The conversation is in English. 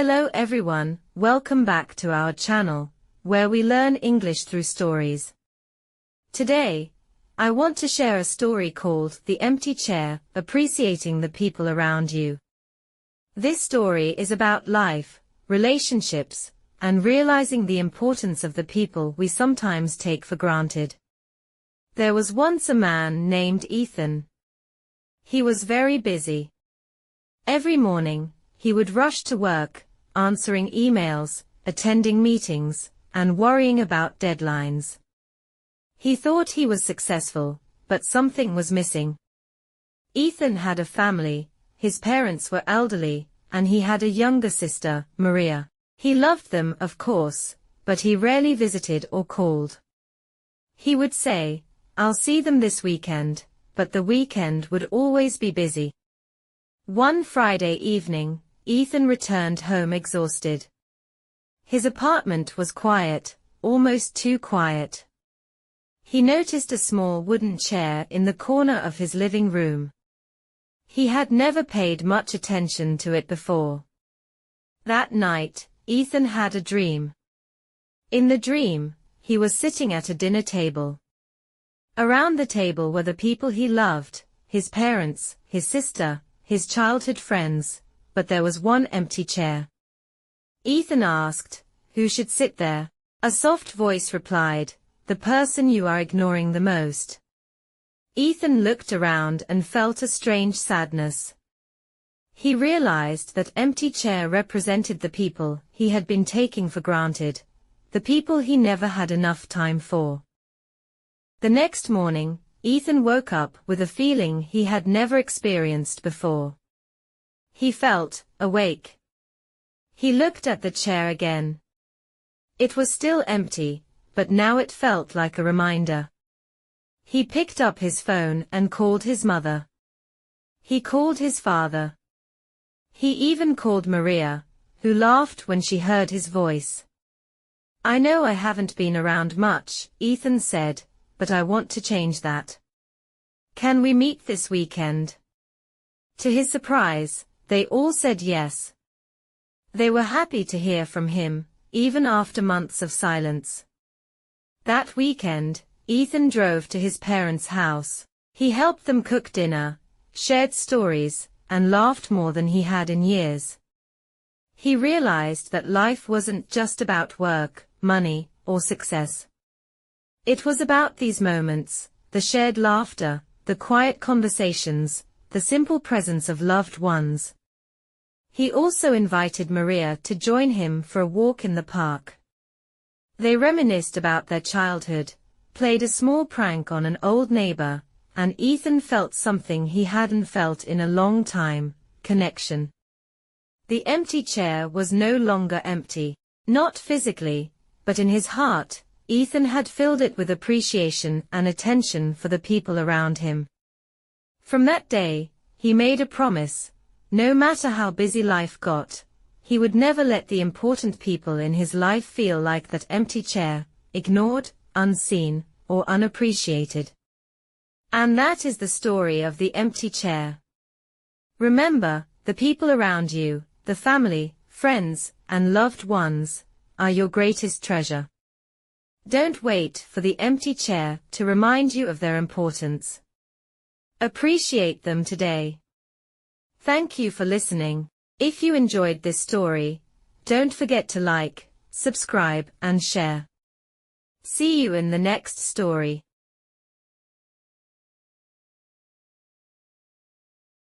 Hello everyone, welcome back to our channel, where we learn English through stories. Today, I want to share a story called The Empty Chair, Appreciating the People Around You. This story is about life, relationships, and realizing the importance of the people we sometimes take for granted. There was once a man named Ethan. He was very busy. Every morning, he would rush to work, answering emails, attending meetings, and worrying about deadlines. He thought he was successful, but something was missing. Ethan had a family, his parents were elderly, and he had a younger sister, Maria. He loved them, of course, but he rarely visited or called. He would say, "I'll see them this weekend," but the weekend would always be busy. One Friday evening, Ethan returned home exhausted. His apartment was quiet, almost too quiet. He noticed a small wooden chair in the corner of his living room. He had never paid much attention to it before. That night, Ethan had a dream. In the dream, he was sitting at a dinner table. Around the table were the people he loved, his parents, his sister, his childhood friends, but there was one empty chair. Ethan asked, "Who should sit there?" A soft voice replied, "The person you are ignoring the most." Ethan looked around and felt a strange sadness. He realized that empty chair represented the people he had been taking for granted, the people he never had enough time for. The next morning, Ethan woke up with a feeling he had never experienced before. He felt awake. He looked at the chair again. It was still empty, but now it felt like a reminder. He picked up his phone and called his mother. He called his father. He even called Maria, who laughed when she heard his voice. "I know I haven't been around much," Ethan said, "but I want to change that. Can we meet this weekend?" To his surprise, they all said yes. They were happy to hear from him, even after months of silence. That weekend, Ethan drove to his parents' house. He helped them cook dinner, shared stories, and laughed more than he had in years. He realized that life wasn't just about work, money, or success. It was about these moments, the shared laughter, the quiet conversations, the simple presence of loved ones. He also invited Maria to join him for a walk in the park. They reminisced about their childhood, played a small prank on an old neighbor, and Ethan felt something he hadn't felt in a long time, connection. The empty chair was no longer empty, not physically, but in his heart. Ethan had filled it with appreciation and attention for the people around him. From that day, he made a promise. No matter how busy life got, he would never let the important people in his life feel like that empty chair, ignored, unseen, or unappreciated. And that is the story of the empty chair. Remember, the people around you, the family, friends, and loved ones, are your greatest treasure. Don't wait for the empty chair to remind you of their importance. Appreciate them today. Thank you for listening. If you enjoyed this story, don't forget to like, subscribe, and share. See you in the next story.